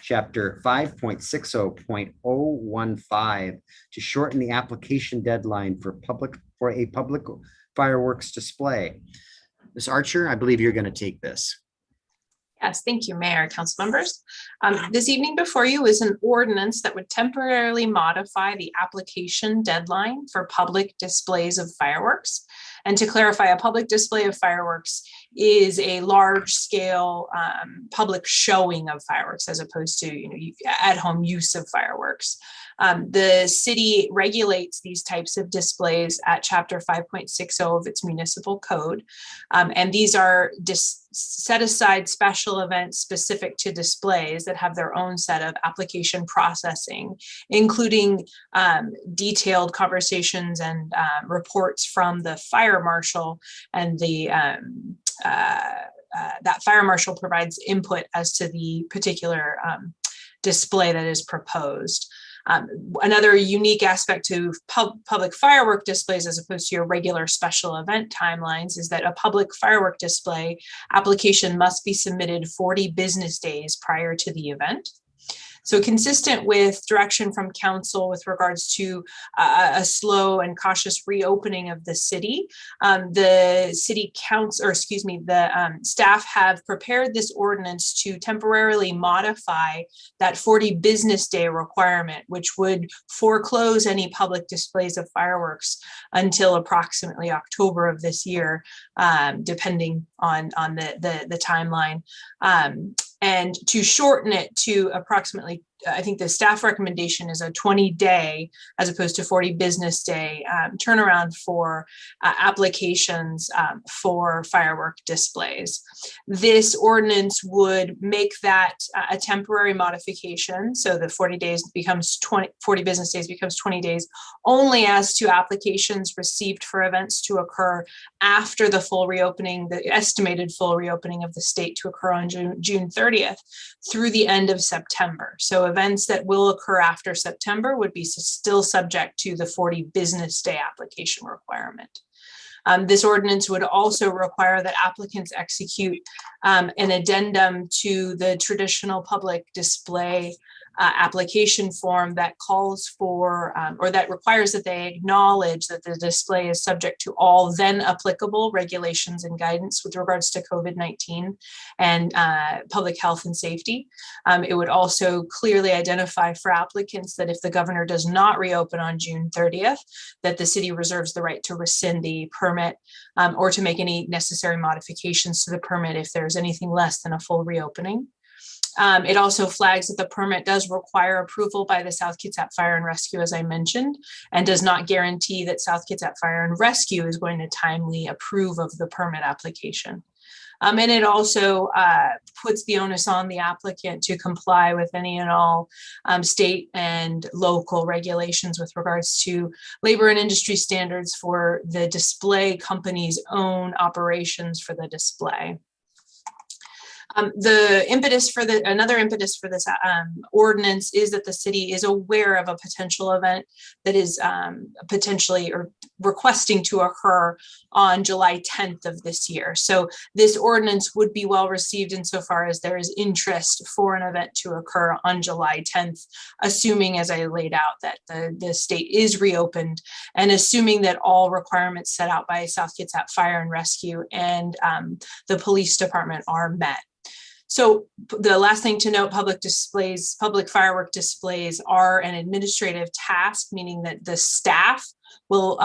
Chapter 5.60.015 to shorten the application deadline for a public fireworks display. Ms. Archer, I believe you're going to take this. Yes, thank you, Mayor, council members. This evening before you is an ordinance that would temporarily modify the application deadline for public displays of fireworks. And to clarify, a public display of fireworks is a large scale public showing of fireworks as opposed to at-home use of fireworks. The city regulates these types of displays at Chapter 5.60 of its municipal code. And these are set aside special events specific to displays that have their own set of application processing, including detailed conversations and reports from the fire marshal, and that fire marshal provides input as to the particular display that is proposed. Another unique aspect to public firework displays as opposed to your regular special event timelines is that a public firework display application must be submitted 40 business days prior to the event. So consistent with direction from council with regards to a slow and cautious reopening of the city, the city council, or excuse me, the staff have prepared this ordinance to temporarily modify that 40 business day requirement, which would foreclose any public displays of fireworks until approximately October of this year, depending on the timeline. And to shorten it to approximately, I think the staff recommendation is a 20-day as opposed to 40 business day turnaround for applications for firework displays. This ordinance would make that a temporary modification. So the 40 business days becomes 20 days only as to applications received for events to occur after the full reopening, the estimated full reopening of the state to occur on June 30th through the end of September. So events that will occur after September would be still subject to the 40 business day application requirement. This ordinance would also require that applicants execute an addendum to the traditional public display application form that calls for or that requires that they acknowledge that the display is subject to all then applicable regulations and guidance with regards to COVID-19 and public health and safety. It would also clearly identify for applicants that if the governor does not reopen on June 30th, that the city reserves the right to rescind the permit or to make any necessary modifications to the permit if there's anything less than a full reopening. It also flags that the permit does require approval by the South Kitsap Fire and Rescue, as I mentioned, and does not guarantee that South Kitsap Fire and Rescue is going to timely approve of the permit application. And it also puts the onus on the applicant to comply with any and all state and local regulations with regards to labor and industry standards for the display company's own operations for the display. Another impetus for this ordinance is that the city is aware of a potential event that is potentially or requesting to occur on July 10th of this year. So this ordinance would be well received insofar as there is interest for an event to occur on July 10th, assuming, as I laid out, that the state is reopened and assuming that all requirements set out by South Kitsap Fire and Rescue and the police department are met. So the last thing to note, public firework displays are an administrative task, meaning that the staff will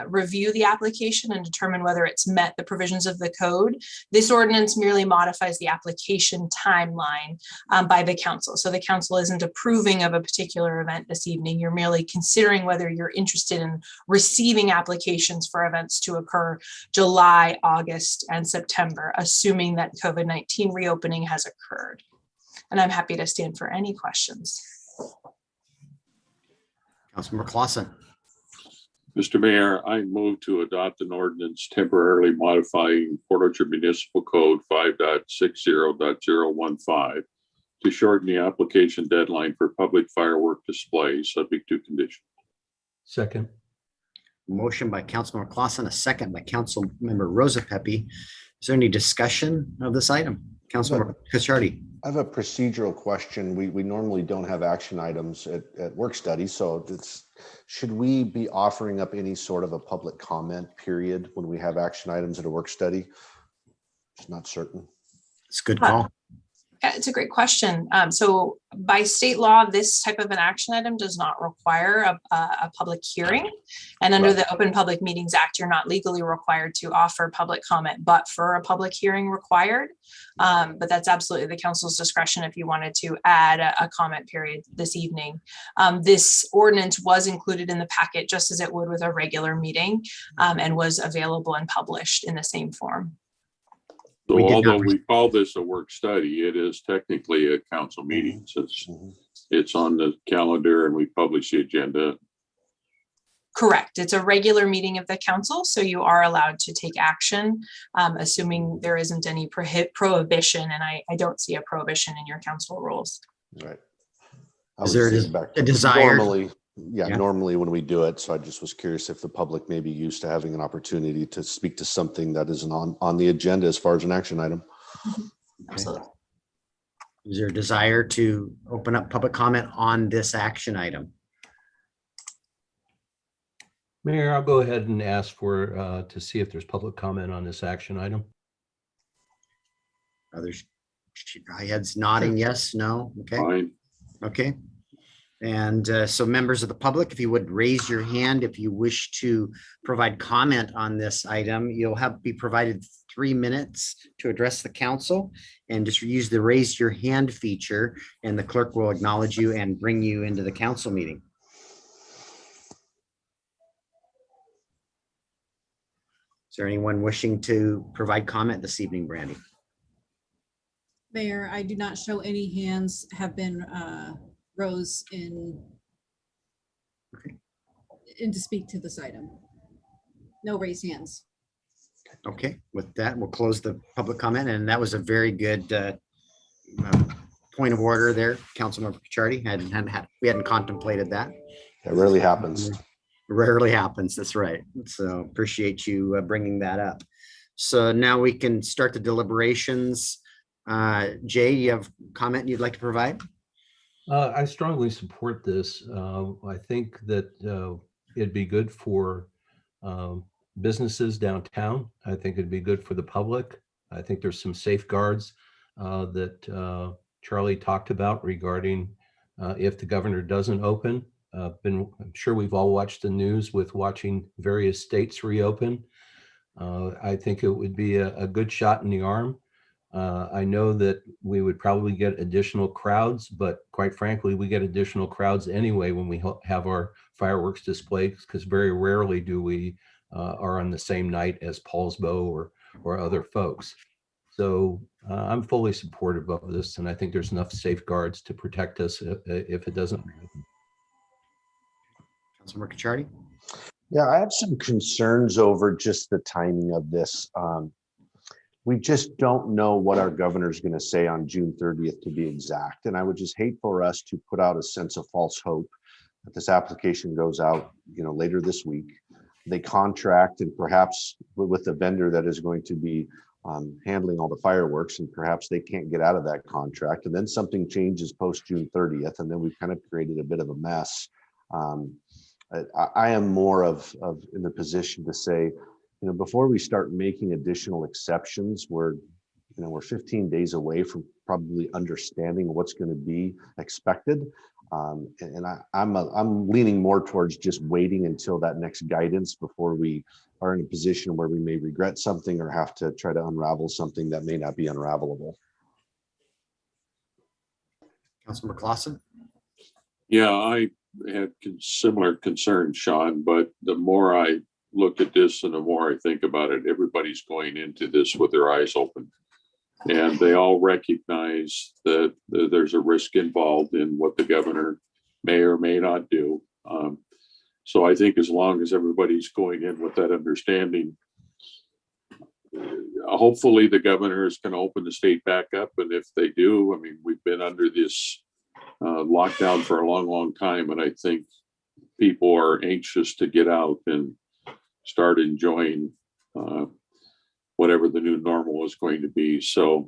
review the application and determine whether it's met the provisions of the code. This ordinance merely modifies the application timeline by the council. So the council isn't approving of a particular event this evening. You're merely considering whether you're interested in receiving applications for events to occur July, August, and September, assuming that COVID-19 reopening has occurred. And I'm happy to stand for any questions. Councilmember Clausen. Mr. Mayor, I move to adopt an ordinance temporarily modifying Port Orchard Municipal Code 5.60.015 to shorten the application deadline for public firework displays subject to condition. Second. Motion by Councilmember Clausen, a second by Councilmember Rosa Pepe. Is there any discussion of this item? Councilmember Cacciardi. I have a procedural question. We normally don't have action items at work study, so should we be offering up any sort of a public comment period when we have action items at a work study? Just not certain. It's a good call. Yeah, it's a great question. So by state law, this type of an action item does not require a public hearing. And under Right. the Open Public Meetings Act, you're not legally required to offer public comment, but for a public hearing required. But that's absolutely the council's discretion if you wanted to add a comment period this evening. This ordinance was included in the packet just as it would with a regular meeting, and was available and published in the same form. So We did not although re- we call this a work study, it is technically a council meeting since it's on the calendar and we publish the agenda. Correct. It's a regular meeting of the council, so you are allowed to take action, assuming there isn't any prohibition, and I don't see a prohibition in your council rules. Right. Is there a desire? Normally, Yeah. normally when we do it, so I just was curious if the public may be used to having an opportunity to speak to something that isn't on the agenda as far as an action item. Absolutely. Is there a desire to open up public comment on this action item? Mayor, I'll go ahead and ask for, to see if there's public comment on this action item. Others, heads nodding yes, no, okay. Fine. Okay. And so members of the public, if you would raise your hand if you wish to provide comment on this item, you'll be provided 3 minutes to address the council, and just use the raise your hand feature and the clerk will acknowledge you and bring you into the council meeting. Is there anyone wishing to provide comment this evening, Brandy? Mayor, I do not show any hands have been rose in to speak to this item. No raised hands. Okay, with that, we'll close the public comment, and that was a very good point of order there, Councilmember Cacciardi. We hadn't contemplated that. It rarely happens. Rarely happens, that's right. So appreciate you bringing that up. So now we can start the deliberations. Jay, you have a comment you'd like to provide? I strongly support this. I think that it'd be good for businesses downtown. I think it'd be good for the public. I think there's some safeguards that Charlie talked about regarding if the governor doesn't open. I'm sure we've all watched the news with watching various states reopen. I think it would be a good shot in the arm. I know that we would probably get additional crowds, but quite frankly, we get additional crowds anyway when we have our fireworks displays, because very rarely do we are on the same night as Paulsbo or other folks. So I'm fully supportive of this, and I think there's enough safeguards to protect us if it doesn't happen. Councilmember Cacciardi? Yeah, I have some concerns over just the timing of this. We just don't know what our governor is going to say on June 30th to be exact. And I would just hate for us to put out a sense of false hope that this application goes out, later this week. They contract, and perhaps with the vendor that is going to be handling all the fireworks, and perhaps they can't get out of that contract. And then something changes post June 30th, and then we've kind of created a bit of a mess. I am more of in the position to say, before we start making additional exceptions, we're 15 days away from probably understanding what's going to be expected. And I'm leaning more towards just waiting until that next guidance before we are in a position where we may regret something or have to try to unravel something that may not be unravelable. Councilmember Clausen? Yeah, I had similar concerns, Sean, but the more I look at this and the more I think about it, everybody's going into this with their eyes open. And they all recognize that there's a risk involved in what the governor may or may not do. So I think as long as everybody's going in with that understanding, hopefully the governor is going to open the state back up. And if they do, we've been under this lockdown for a long, long time. And I think people are anxious to get out and start enjoying whatever the new normal is going to be. So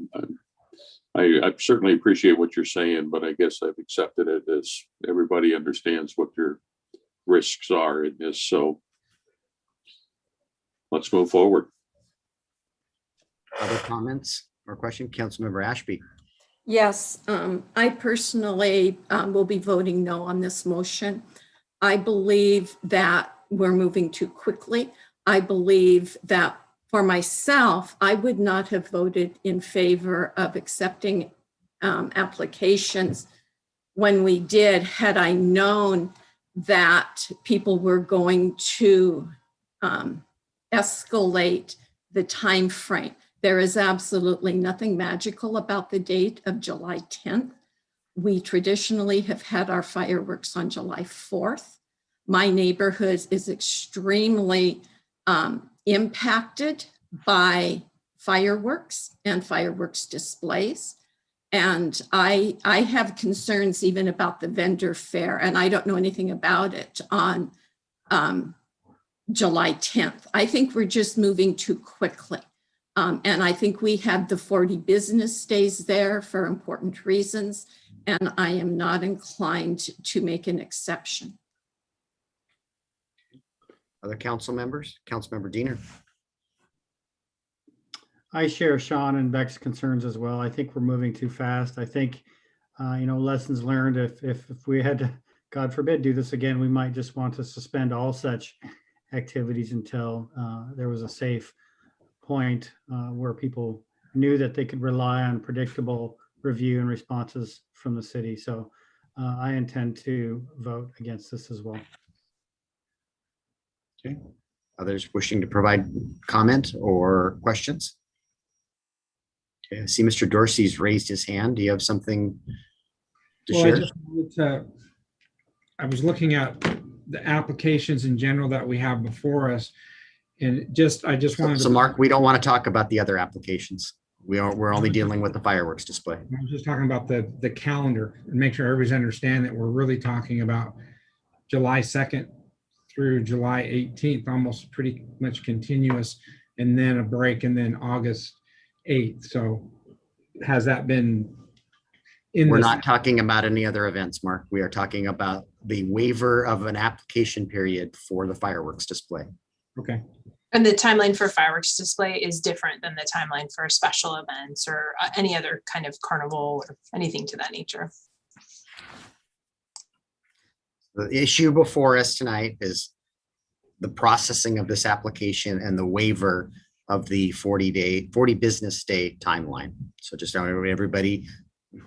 I certainly appreciate what you're saying, but I guess I've accepted it as everybody understands what their risks are in this. So let's move forward. Other comments or question? Councilmember Ashby. Yes, I personally will be voting no on this motion. I believe that we're moving too quickly. I believe that for myself, I would not have voted in favor of accepting applications when we did, had I known that people were going to escalate the time frame. There is absolutely nothing magical about the date of July 10th. We traditionally have had our fireworks on July 4th. My neighborhood is extremely impacted by fireworks and fireworks displays. And I have concerns even about the vendor fair, and I don't know anything about it on July 10th. I think we're just moving too quickly. And I think we had the 40 business days there for important reasons, and I am not inclined to make an exception. Other council members? Councilmember Diener. I share Sean and Beck's concerns as well. I think we're moving too fast. I think, lessons learned, if we had to, God forbid, do this again, we might just want to suspend all such activities until there was a safe point where people knew that they could rely on predictable review and responses from the city. So I intend to vote against this as well. Okay. Others wishing to provide comment or questions? Okay, I see Mr. Dorsey's raised his hand. Do you have something to Well, share? I just wanted to, I was looking at the applications in general that we have before us. And I just wanted So to. Mark, we don't want to talk about the other applications. We're only dealing with the fireworks display. I was just talking about the calendar and make sure everybody's understand that we're really talking about July 2nd through July 18th, almost pretty much continuous, and then a break, and then August 8th. So has that been in We're this? not talking about any other events, Mark. We are talking about the waiver of an application period for the fireworks display. Okay. And the timeline for fireworks display is different than the timeline for special events or any other kind of carnival or anything to that nature. The issue before us tonight is the processing of this application and the waiver of the 40 business day timeline. So just everybody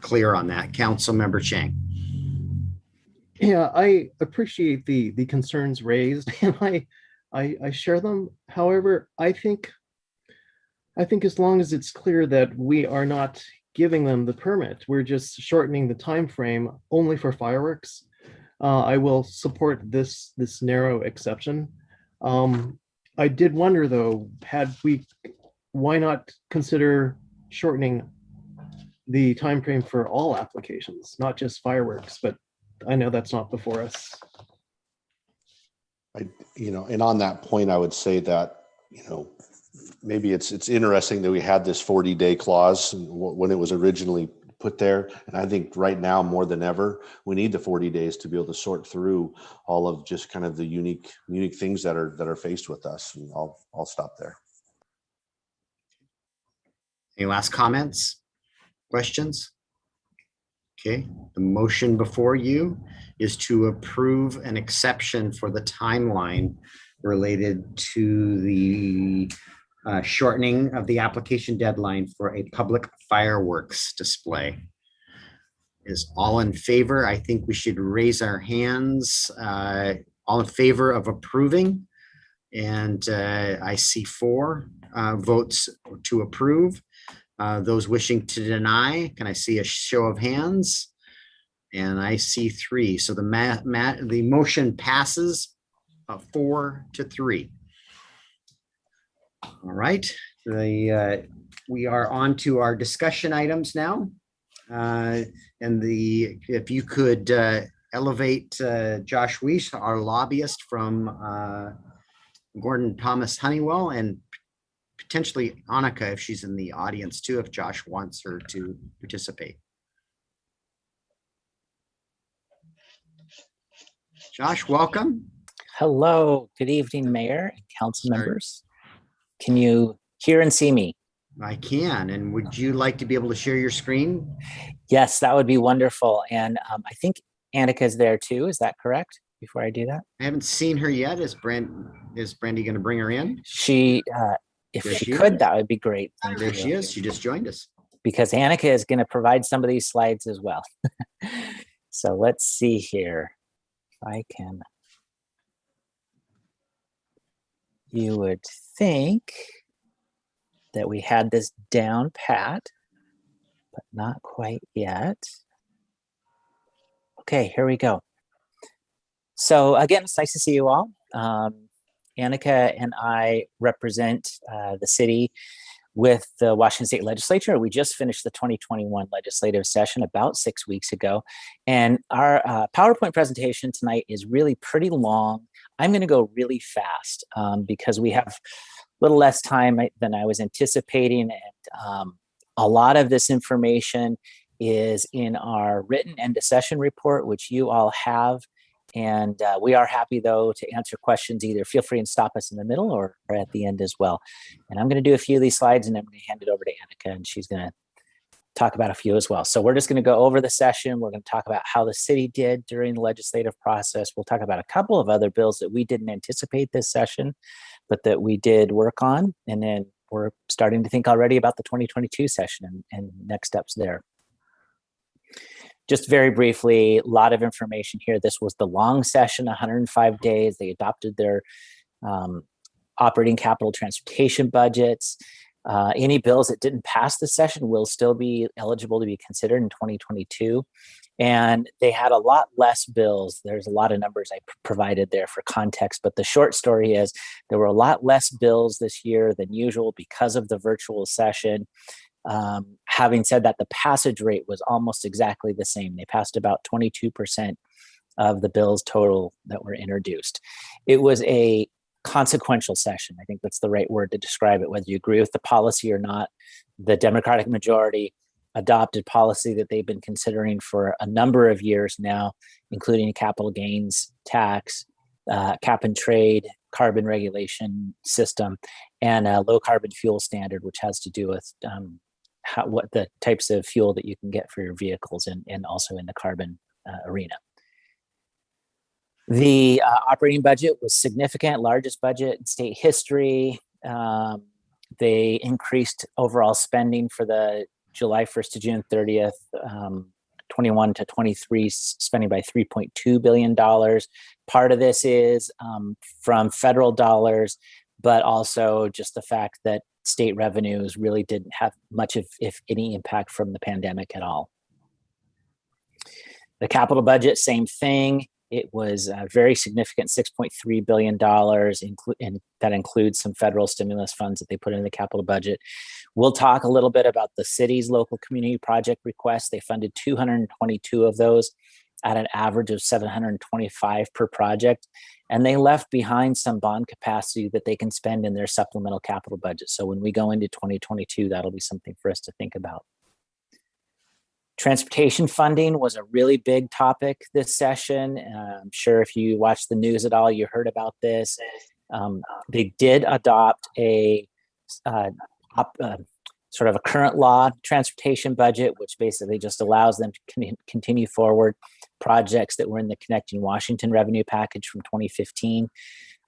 clear on that. Councilmember Chang. Yeah, I appreciate the concerns raised, and I share them. However, I think as long as it's clear that we are not giving them the permit, we're just shortening the time frame only for fireworks. I will support this narrow exception. I did wonder though, why not consider shortening the time frame for all applications, not just fireworks? But I know that's not before us. And on that point, I would say that, maybe it's interesting that we had this 40-day clause when it was originally put there. And I think right now more than ever, we need the 40 days to be able to sort through all of just kind of the unique things that are faced with us. And I'll stop there. Any last comments, questions? Okay, the motion before you is to approve an exception for the timeline related to the shortening of the application deadline for a public fireworks display. Is all in favor? I think we should raise our hands. All in favor of approving? And I see 4 votes to approve. Those wishing to deny, can I see a show of hands? And I see 3. So the motion passes 4-3. All right, we are on to our discussion items now. If you could elevate Josh Weiss, our lobbyist from Gordon Thomas Honeywell, and potentially Annika, if she's in the audience too, if Josh wants her to participate. Josh, welcome. Hello, good evening, Mayor and council Sorry. members. Can you hear and see me? I can. And would you like to be able to share your screen? Yes, that would be wonderful. And I think Annika is there too. Is that correct? Before I do that, I haven't seen her yet. Is Brandy going to bring her in? she, if There she she could, is. that would be great. Thank There you. she is. She just joined us. Because Annika is going to provide some of these slides as well. So let's see here. If I can. You would think that we had this down pat, but not quite yet. Okay, here we go. So again, it's nice to see you all. Annika and I represent the city with the Washington State Legislature. We just finished the 2021 legislative session about 6 weeks ago. And our PowerPoint presentation tonight is really pretty long. I'm going to go really fast because we have a little less time than I was anticipating. And a lot of this information is in our written end of session report, which you all have. And we are happy, though, to answer questions. Either feel free and stop us in the middle or at the end as well. And I'm going to do a few of these slides, and I'm going to hand it over to Annika, and she's going to talk about a few as well. So we're just going to go over the session. We're going to talk about how the city did during the legislative process. We'll talk about a couple of other bills that we didn't anticipate this session, but that we did work on. And then we're starting to think already about the 2022 session and next steps there. Just very briefly, a lot of information here. This was the long session, 105 days. They adopted their operating capital transportation budgets. Any bills that didn't pass the session will still be eligible to be considered in 2022. And they had a lot less bills. There's a lot of numbers I provided there for context, but the short story is there were a lot less bills this year than usual because of the virtual session. Having said that, the passage rate was almost exactly the same. They passed about 22% of the bills total that were introduced. It was a consequential session. I think that's the right word to describe it, whether you agree with the policy or not. The Democratic majority adopted policy that they've been considering for a number of years now, including a capital gains tax, cap and trade, carbon regulation system, and a low carbon fuel standard, which has to do with what the types of fuel that you can get for your vehicles and also in the carbon arena. The operating budget was significant, largest budget in state history. They increased overall spending for the July 1st to June 30th, 21 to 23, spending by $3.2 billion. Part of this is from federal dollars, but also just the fact that state revenues really didn't have much of, if any, impact from the pandemic at all. The capital budget, same thing. It was a very significant $6.3 billion, and that includes some federal stimulus funds that they put in the capital budget. We'll talk a little bit about the city's local community project requests. They funded 222 of those at an average of 725 per project. And they left behind some bond capacity that they can spend in their supplemental capital budget. So when we go into 2022, that'll be something for us to think about. Transportation funding was a really big topic this session. I'm sure if you watched the news at all, you heard about this. They did adopt a sort of a current law transportation budget, which basically just allows them to continue forward projects that were in the Connecting Washington revenue package from 2015.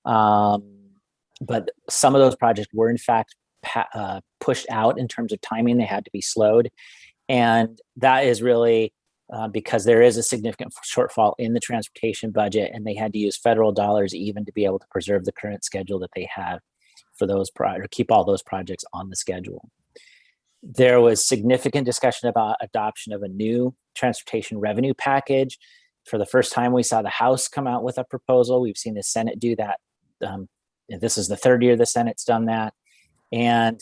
But some of those projects were in fact pushed out in terms of timing. They had to be slowed. And that is really because there is a significant shortfall in the transportation budget, and they had to use federal dollars even to be able to preserve the current schedule that they have for those or keep all those projects on the schedule. There was significant discussion about adoption of a new transportation revenue package. For the first time, we saw the House come out with a proposal. We've seen the Senate do that. This is the third year the Senate's done that. And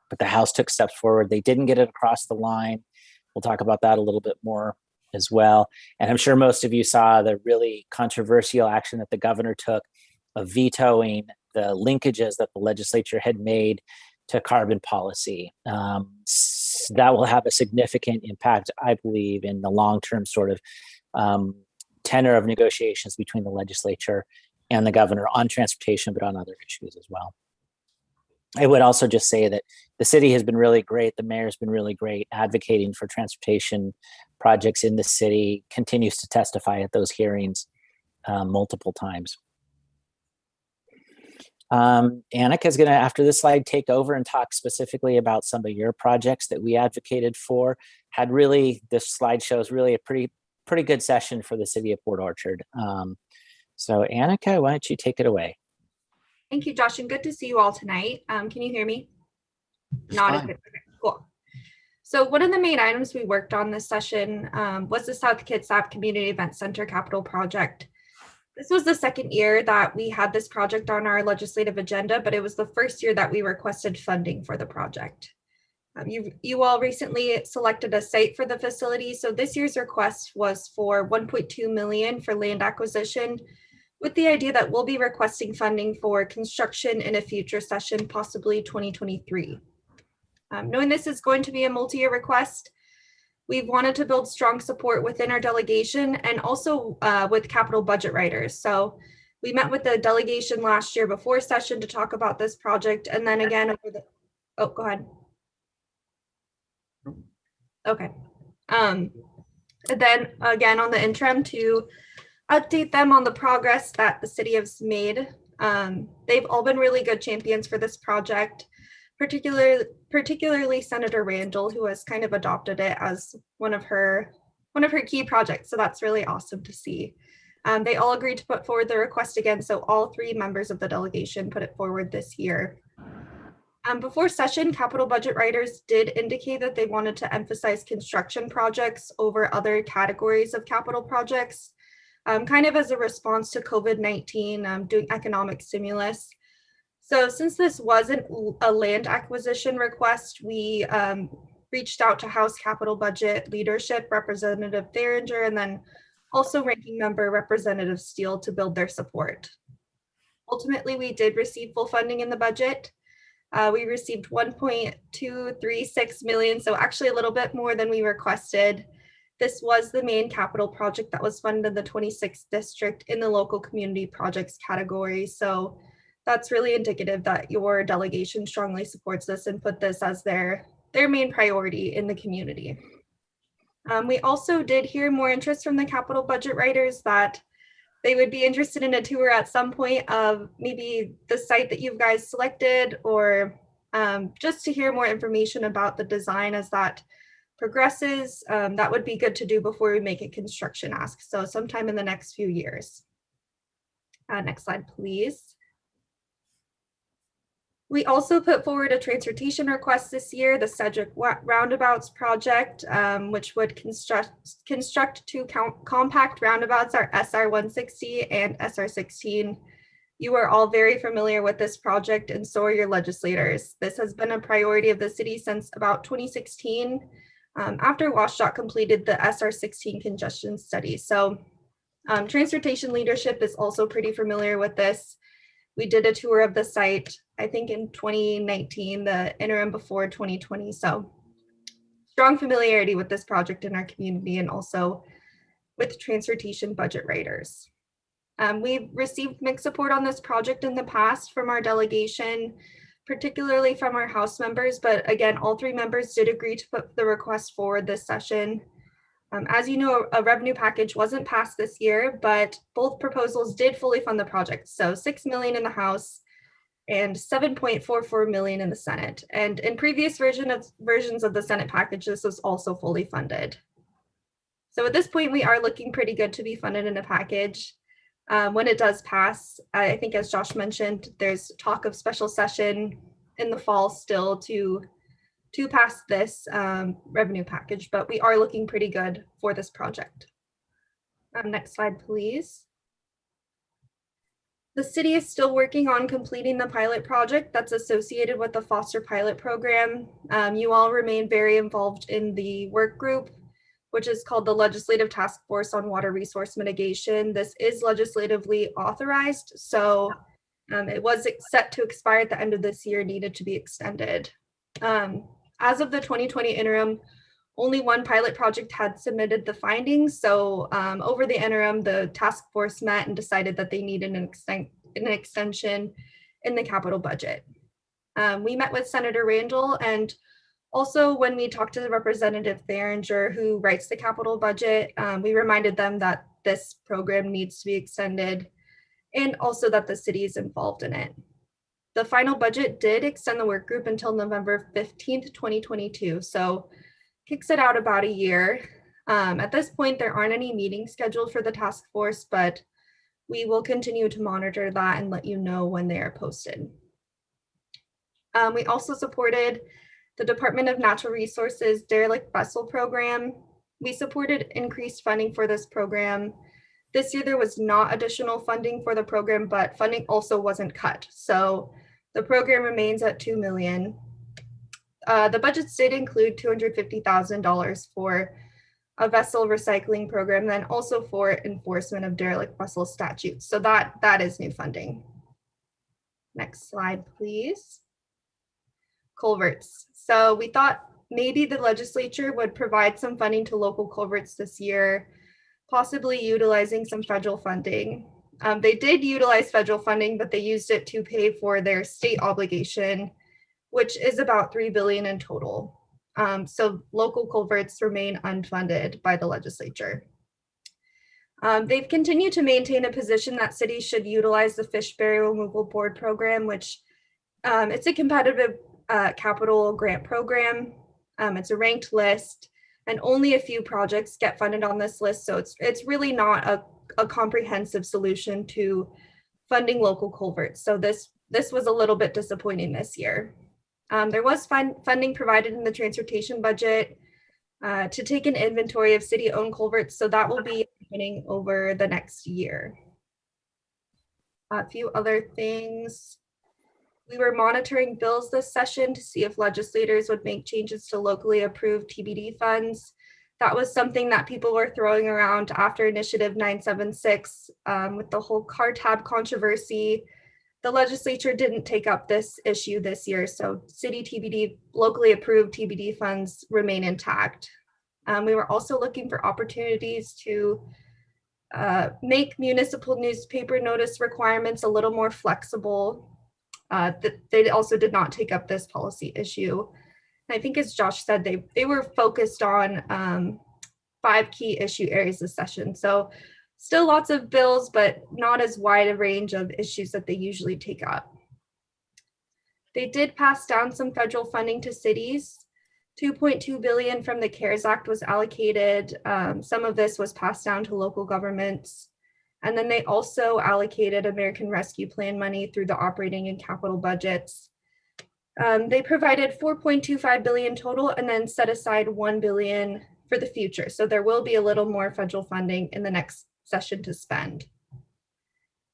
but the House took steps forward. They didn't get it across the line. We'll talk about that a little bit more as well. And I'm sure most of you saw the really controversial action that the governor took of vetoing the linkages that the legislature had made to carbon policy. That will have a significant impact, I believe, in the long-term sort of tenor of negotiations between the legislature and the governor on transportation, but on other issues as well. I would also just say that the city has been really great. The mayor's been really great advocating for transportation projects in the city, continues to testify at those hearings multiple times. Annika is going to, after this slide, take over and talk specifically about some of your projects that we advocated for. This slide shows really a pretty good session for the city of Port Orchard. So Annika, why don't you take it away? Thank you, Josh, and good to see you all tonight. Can you hear me? Not as good. Okay, cool. So one of the main items we worked on this session was the South Kitsap Community Event Center capital project. This was the second year that we had this project on our legislative agenda, but it was the first year that we requested funding for the project. You all recently selected a site for the facility. So this year's request was for 1.2 million for land acquisition, with the idea that we'll be requesting funding for construction in a future session, possibly 2023. Knowing this is going to be a multi-year request, we've wanted to build strong support within our delegation and also with capital budget writers. So we met with the delegation last year before session to talk about this project. And then again, oh, go ahead. Okay. And then again on the interim to update them on the progress that the city has made. They've all been really good champions for this project, particularly Senator Randall, who has kind of adopted it as one of her key projects. So that's really awesome to see. They all agreed to put forward the request again. So all 3 members of the delegation put it forward this year. Before session, capital budget writers did indicate that they wanted to emphasize construction projects over other categories of capital projects, kind of as a response to COVID-19 doing economic stimulus. So since this wasn't a land acquisition request, we reached out to House Capital Budget leadership, Representative Theringer, and then also Ranking Member Representative Steele to build their support. Ultimately, we did receive full funding in the budget. We received 1.236 million, so actually a little bit more than we requested. This was the main capital project that was funded in the 26th district in the local community projects category. So that's really indicative that your delegation strongly supports this and put this as their main priority in the community. We also did hear more interest from the capital budget writers that they would be interested in a tour at some point of maybe the site that you guys selected, or just to hear more information about the design as that progresses. That would be good to do before we make a construction ask. So sometime in the next few years. Next slide, please. We also put forward a transportation request this year, the Cedric Roundabouts project, which would construct 2 compact roundabouts, our SR 160 and SR 16. You are all very familiar with this project, and so are your legislators. This has been a priority of the city since about 2016, after WashDOT completed the SR 16 congestion study. So transportation leadership is also pretty familiar with this. We did a tour of the site, I think in 2019, the interim before 2020. So strong familiarity with this project in our community and also with transportation budget writers. We've received mixed support on this project in the past from our delegation, particularly from our House members, but again, all 3 members did agree to put the request forward this session. As you know, a revenue package wasn't passed this year, but both proposals did fully fund the project. So $6 million in the House and $7.44 million in the Senate. And in previous versions of the Senate package, this was also fully funded. So at this point, we are looking pretty good to be funded in a package. When it does pass, I think as Josh mentioned, there's talk of special session in the fall still to pass this revenue package, but we are looking pretty good for this project. Next slide, please. The city is still working on completing the pilot project that's associated with the Foster Pilot Program. You all remain very involved in the work group, which is called the Legislative Task Force on Water Resource Mitigation. This is legislatively authorized, so It was set to expire at the end of this year, needed to be extended. As of the 2020 interim, only one pilot project had submitted the findings. So over the interim, the task force met and decided that they needed an extension in the capital budget. We met with Senator Randall, and also when we talked to Representative Theringer, who writes the capital budget, we reminded them that this program needs to be extended and also that the city is involved in it. The final budget did extend the work group until November 15th, 2022. So kicks it out about a year. At this point, there aren't any meetings scheduled for the task force, but we will continue to monitor that and let you know when they are posted. We also supported the Department of Natural Resources Derelict Vessel Program. We supported increased funding for this program. This year, there was not additional funding for the program, but funding also wasn't cut. So the program remains at $2 million. The budgets did include $250,000 for a vessel recycling program, then also for enforcement of derelict vessel statutes. So that is new funding. Next slide, please. Culverts. So we thought maybe the legislature would provide some funding to local culverts this year, possibly utilizing some federal funding. They did utilize federal funding, but they used it to pay for their state obligation, which is about $3 billion in total. So local culverts remain unfunded by the legislature. They've continued to maintain a position that cities should utilize the Fish Burial Removal Board program, which it's a competitive capital grant program. It's a ranked list, and only a few projects get funded on this list. So it's really not a comprehensive solution to funding local culverts. So this was a little bit disappointing this year. There was funding provided in the transportation budget to take an inventory of city-owned culverts. So that will be happening over the next year. A few other things. We were monitoring bills this session to see if legislators would make changes to locally approved TBD funds. That was something that people were throwing around after Initiative 976 with the whole car tab controversy. The legislature didn't take up this issue this year, so city TBD, locally approved TBD funds remain intact. We were also looking for opportunities to make municipal newspaper notice requirements a little more flexible. They also did not take up this policy issue. And I think as Josh said, they were focused on 5 key issue areas this session. So still lots of bills, but not as wide a range of issues that they usually take up. They did pass down some federal funding to cities. $2.2 billion from the CARES Act was allocated. Some of this was passed down to local governments. And then they also allocated American Rescue Plan money through the operating and capital budgets. They provided $4.25 billion total and then set aside $1 billion for the future. So there will be a little more federal funding in the next session to spend.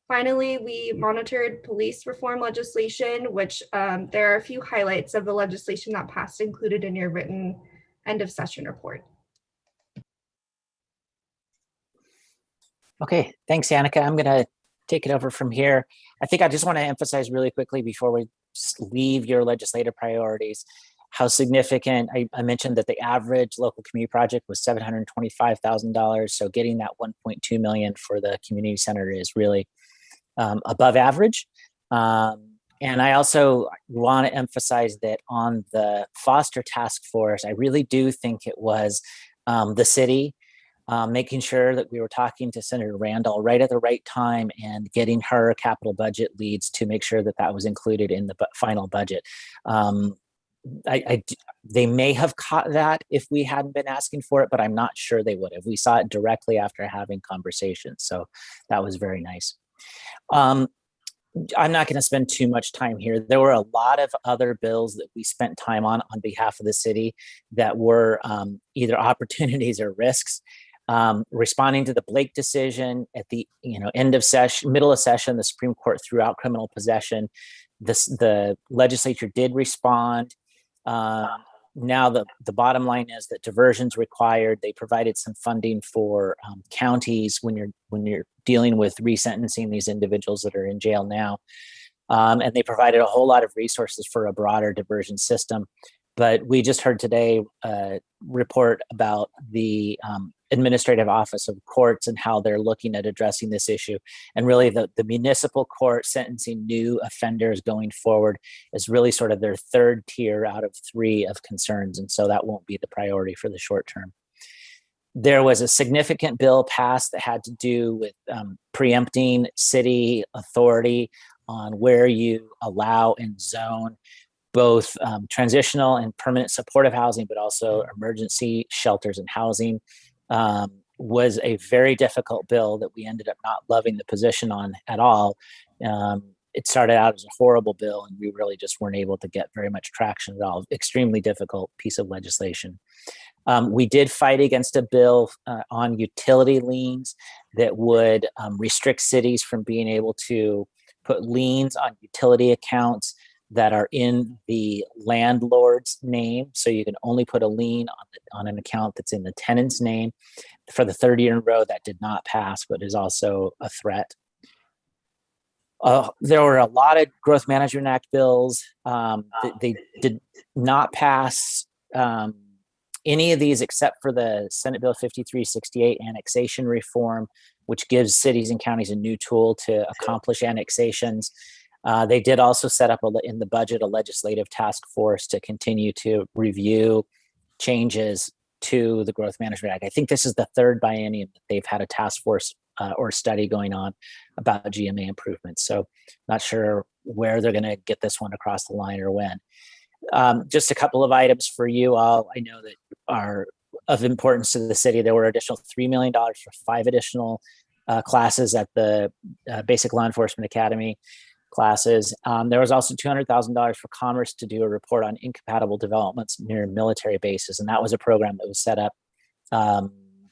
Finally, we monitored police reform legislation, which there are a few highlights of the legislation that passed included in your written end of session report. Okay, thanks, Annika. I'm going to take it over from here. I think I just want to emphasize really quickly before we leave your legislative priorities, how significant, I mentioned that the average local community project was $725,000. So getting that $1.2 million for the community center is really above average. And I also want to emphasize that on the Foster Task Force, I really do think it was the city making sure that we were talking to Senator Randall right at the right time and getting her capital budget leads to make sure that that was included in the final budget. They may have caught that if we hadn't been asking for it, but I'm not sure they would have. We saw it directly after having conversations. So that was very nice. I'm not going to spend too much time here. There were a lot of other bills that we spent time on behalf of the city that were either opportunities or risks. Responding to the Blake decision at the end of session, middle of session, the Supreme Court threw out criminal possession. The legislature did respond. Now the bottom line is that diversion's required. They provided some funding for counties when you're dealing with resentencing these individuals that are in jail now. And they provided a whole lot of resources for a broader diversion system. But we just heard today a report about the Administrative Office of Courts and how they're looking at addressing this issue. And really the municipal court sentencing new offenders going forward is really sort of their third tier out of 3 of concerns. And so that won't be the priority for the short term. There was a significant bill passed that had to do with preempting city authority on where you allow and zone both transitional and permanent supportive housing, but also emergency shelters and housing. Was a very difficult bill that we ended up not loving the position on at all. It started out as a horrible bill, and we really just weren't able to get very much traction at all. Extremely difficult piece of legislation. We did fight against a bill on utility liens that would restrict cities from being able to put liens on utility accounts that are in the landlord's name. So you can only put a lien on an account that's in the tenant's name. For the third year in a row, that did not pass, but is also a threat. There were a lot of Growth Management Act bills. They did not pass any of these except for the Senate Bill 5368 annexation reform, which gives cities and counties a new tool to accomplish annexations. They did also set up in the budget a legislative task force to continue to review changes to the Growth Management Act. I think this is the third biennium that they've had a task force or study going on about GMA improvements. So not sure where they're going to get this one across the line or when. Just a couple of items for you all. I know that are of importance to the city. There were additional $3 million for 5 additional classes at the Basic Law Enforcement Academy classes. There was also $200,000 for Commerce to do a report on incompatible developments near military bases. And that was a program that was set up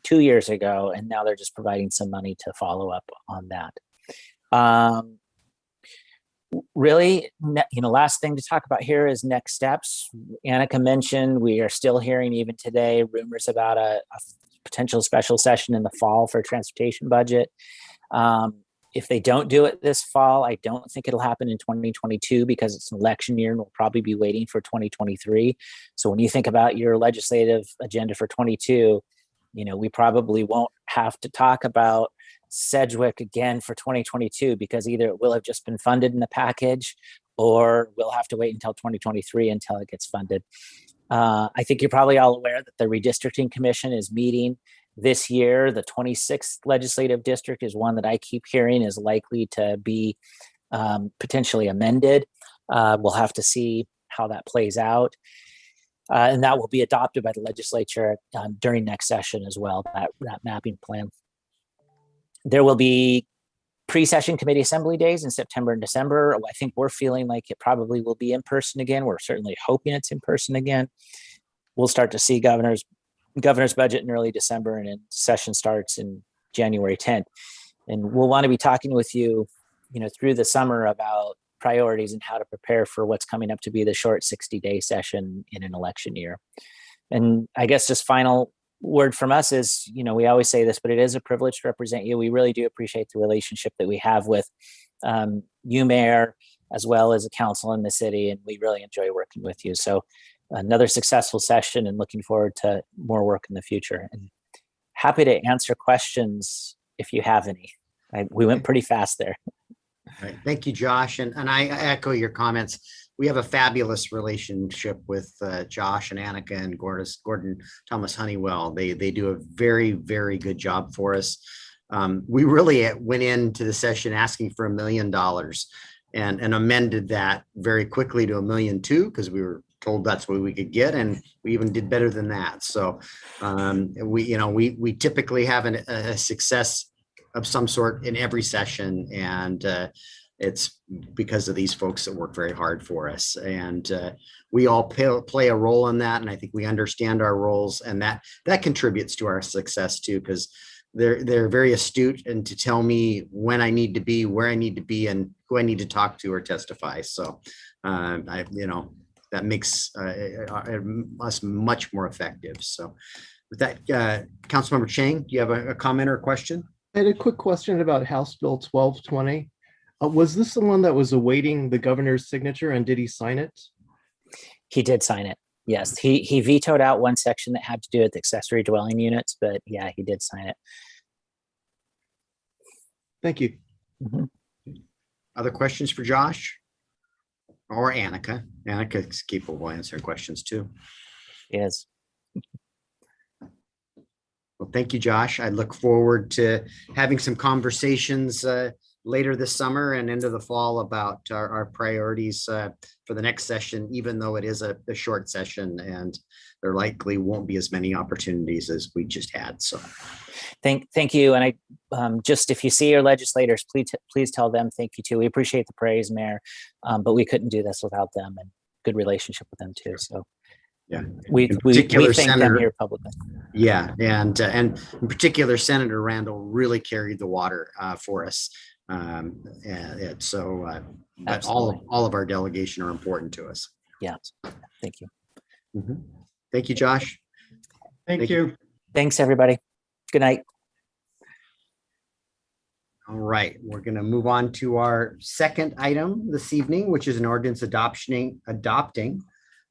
2 years ago. And now they're just providing some money to follow up on that. Really, last thing to talk about here is next steps. Annika mentioned we are still hearing even today rumors about a potential special session in the fall for transportation budget. If they don't do it this fall, I don't think it'll happen in 2022 because it's an election year and we'll probably be waiting for 2023. So when you think about your legislative agenda for 22, we probably won't have to talk about Sedgwick again for 2022 because either it will have just been funded in the package or we'll have to wait until 2023 until it gets funded. I think you're probably all aware that the Redistricting Commission is meeting this year. The 26th legislative district is one that I keep hearing is likely to be potentially amended. We'll have to see how that plays out. And that will be adopted by the legislature during next session as well, that mapping plan. There will be pre-session committee assembly days in September and December. I think we're feeling like it probably will be in person again. We're certainly hoping it's in person again. We'll start to see governor's budget in early December, and then session starts in January 10th. And we'll want to be talking with you, through the summer about priorities and how to prepare for what's coming up to be the short 60-day session in an election year. And I guess just final word from us is, we always say this, but it is a privilege to represent you. We really do appreciate the relationship that we have with you, Mayor, as well as a council in the city, and we really enjoy working with you. So another successful session and looking forward to more work in the future. And happy to answer questions if you have any. We went pretty fast there. Right. Thank you, Josh. And I echo your comments. We have a fabulous relationship with Josh and Annika and Gordon Thomas Honeywell. They do a very, very good job for us. We really went into the session asking for $1 million and amended that very quickly to $1.2 million because we were told that's what we could get, and we even did better than that. So we typically have a success of some sort in every session, and it's because of these folks that work very hard for us, and we all play a role in that, and I think we understand our roles, and that contributes to our success too, because they're very astute and to tell me when I need to be, where I need to be, and who I need to talk to or testify. So that makes us much more effective. So with that, Councilmember Chang, do you have a comment or a question? I had a quick question about House Bill 1220. Was this the one that was awaiting the governor's signature, and did he sign it? He did sign it. Yes, he vetoed out one section that had to do with accessory dwelling units, but yeah, he did sign it. Thank you. Other questions for Josh? Or Annika? Annika's capable of answering questions too. Yes. Well, thank you, Josh. I look forward to having some conversations later this summer and into the fall about our priorities for the next session, even though it is a short session and there likely won't be as many opportunities as we just had. So Thank you. And I just, if you see your legislators, please tell them thank you too. We appreciate the praise, Mayor, but we couldn't do this without them, and good relationship with them too. So yeah, we thank them here publicly. Yeah, and in particular, Senator Randall really carried the water for us. But all of our delegation are important to us. Yeah, thank you. Thank you, Josh. Thank you. Thanks, everybody. Good night. All right, we're going to move on to our second item this evening, which is an ordinance adopting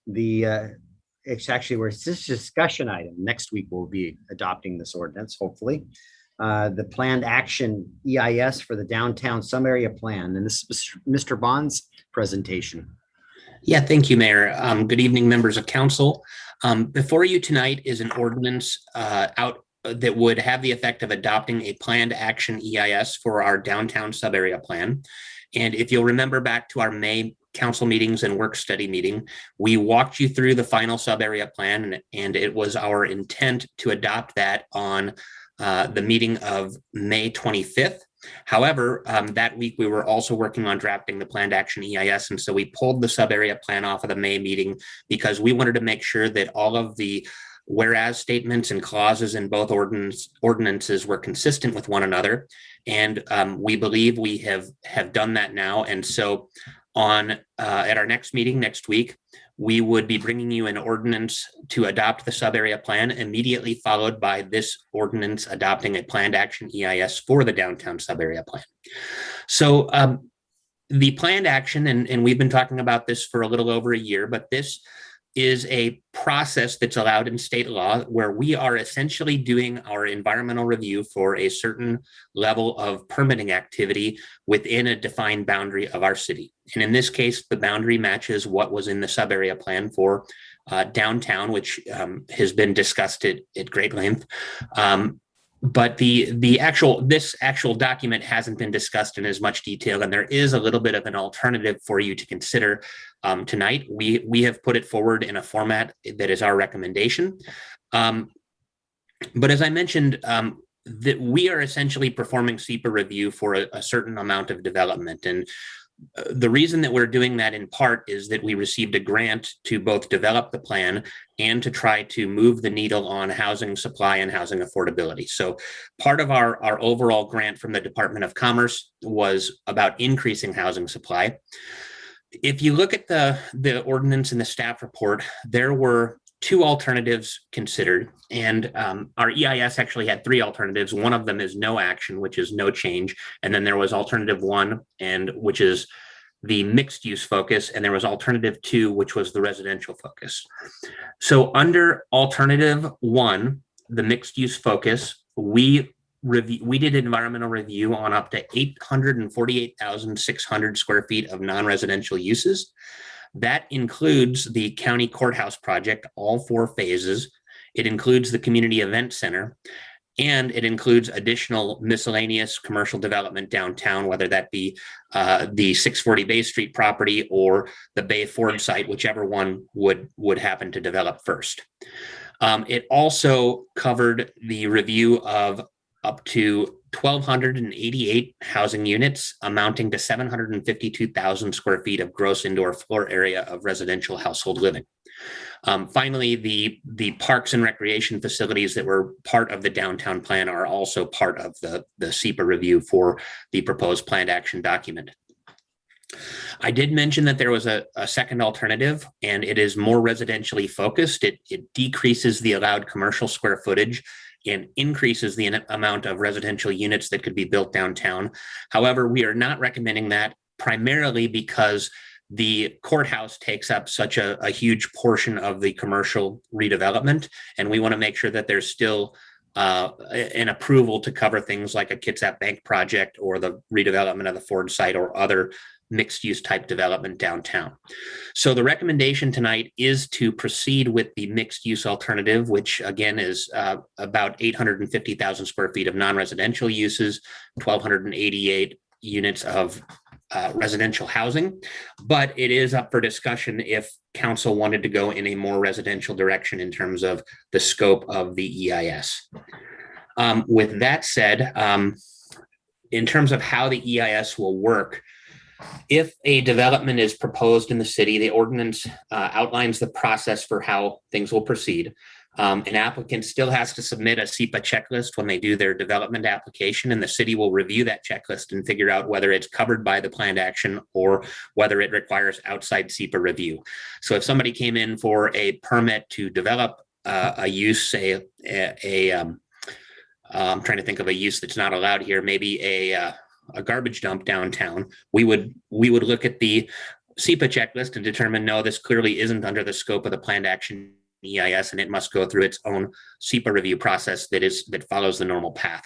the, it's actually where it's this discussion item. Next week, we'll be adopting this ordinance, hopefully. The planned action EIS for the downtown some area plan. And this is Mr. Bond's presentation. Yeah, thank you, Mayor. Good evening, members of council. Before you tonight is an ordinance that would have the effect of adopting a planned action EIS for our downtown sub-area plan. And if you'll remember back to our May council meetings and work study meeting, we walked you through the final sub-area plan, and it was our intent to adopt that on the meeting of May 25th. However, that week we were also working on drafting the planned action EIS, and so we pulled the sub-area plan off of the May meeting because we wanted to make sure that all of the whereas statements and clauses in both ordinances were consistent with one another. And we believe we have done that now. And so at our next meeting next week, we would be bringing you an ordinance to adopt the sub-area plan, immediately followed by this ordinance adopting a planned action EIS for the downtown sub-area plan. So the planned action, and we've been talking about this for a little over a year, but this is a process that's allowed in state law where we are essentially doing our environmental review for a certain level of permitting activity within a defined boundary of our city. And in this case, the boundary matches what was in the sub-area plan for downtown, which has been discussed at great length. But this actual document hasn't been discussed in as much detail, and there is a little bit of an alternative for you to consider tonight. We have put it forward in a format that is our recommendation. But as I mentioned, that we are essentially performing SEPA review for a certain amount of development. And the reason that we're doing that in part is that we received a grant to both develop the plan and to try to move the needle on housing supply and housing affordability. So part of our overall grant from the Department of Commerce was about increasing housing supply. If you look at the ordinance in the staff report, there were two alternatives considered, and our EIS actually had three alternatives. One of them is no action, which is no change, and then there was alternative one, which is the mixed use focus, and there was alternative two, which was the residential focus. So under alternative one, the mixed use focus, we did an environmental review on up to 848,600 square feet of non-residential uses. That includes the county courthouse project, all 4 phases. It includes the community event center, and it includes additional miscellaneous commercial development downtown, whether that be the 640 Bay Street property or the Bay Ford site, whichever one would happen to develop first. It also covered the review of up to 1,288 housing units amounting to 752,000 square feet of gross indoor floor area of residential household living. Finally, the parks and recreation facilities that were part of the downtown plan are also part of the SEPA review for the proposed planned action document. I did mention that there was a second alternative, and it is more residentially focused. It decreases the allowed commercial square footage and increases the amount of residential units that could be built downtown. However, we are not recommending that primarily because the courthouse takes up such a huge portion of the commercial redevelopment, and we want to make sure that there's still an approval to cover things like a Kitsap Bank project or the redevelopment of the Ford site or other mixed-use type development downtown. So the recommendation tonight is to proceed with the mixed-use alternative, which again is about 850,000 square feet of non-residential uses, 1,288 units of residential housing, but it is up for discussion if council wanted to go in a more residential direction in terms of the scope of the EIS. With that said, in terms of how the EIS will work, if a development is proposed in the city, the ordinance outlines the process for how things will proceed. An applicant still has to submit a SEPA checklist when they do their development application, and the city will review that checklist and figure out whether it's covered by the planned action or whether it requires outside SEPA review. So if somebody came in for a permit to develop a use, say I'm trying to think of a use that's not allowed here, maybe a garbage dump downtown, we would look at the SEPA checklist and determine, no, this clearly isn't under the scope of the planned action EIS, and it must go through its own SEPA review process that follows the normal path.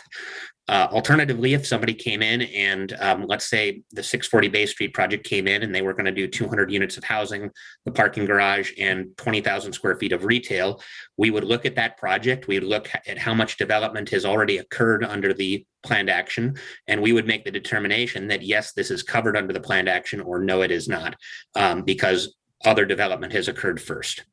Alternatively, if somebody came in and let's say the 640 Bay Street project came in and they were going to do 200 units of housing, the parking garage, and 20,000 square feet of retail, we would look at that project. We'd look at how much development has already occurred under the planned action, and we would make the determination that yes, this is covered under the planned action, or no, it is not, because other development has occurred first.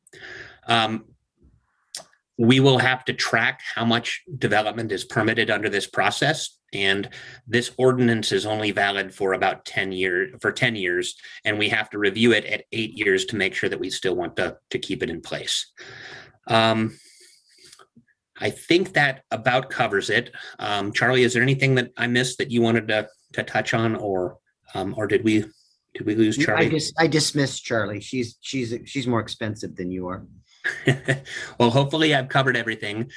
We will have to track how much development is permitted under this process. And this ordinance is only valid for about 10 years, and we have to review it at 8 years to make sure that we still want to keep it in place. I think that about covers it. Charlie, is there anything that I missed that you wanted to touch on, or did we lose Charlie? I dismissed Charlie. She's more expensive than you are. Well, hopefully I've covered everything.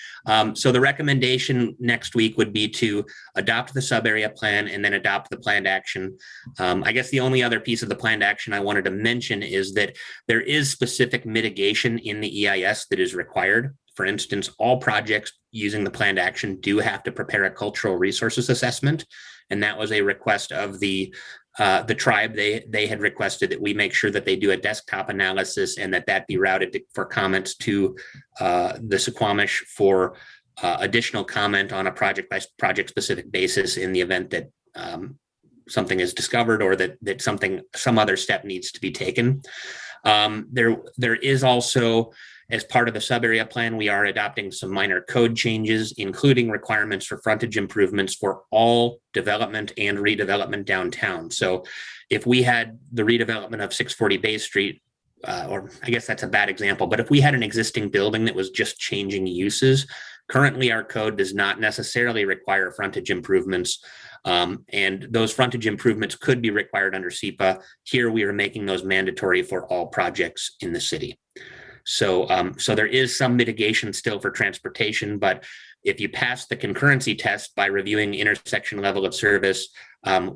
So the recommendation next week would be to adopt the sub-area plan and then adopt the planned action. I guess the only other piece of the planned action I wanted to mention is that there is specific mitigation in the EIS that is required. For instance, all projects using the planned action do have to prepare a cultural resources assessment. And that was a request of the tribe. They had requested that we make sure that they do a desktop analysis and that be routed for comments to the Suquamish for additional comment on a project by project specific basis in the event that something is discovered or that some other step needs to be taken. There is also, as part of the sub-area plan, we are adopting some minor code changes, including requirements for frontage improvements for all development and redevelopment downtown. So if we had the redevelopment of 640 Bay Street, or I guess that's a bad example, but if we had an existing building that was just changing uses, currently our code does not necessarily require frontage improvements. And those frontage improvements could be required under SEPA. Here we are making those mandatory for all projects in the city. So there is some mitigation still for transportation, but if you pass the concurrency test by reviewing intersection level of service,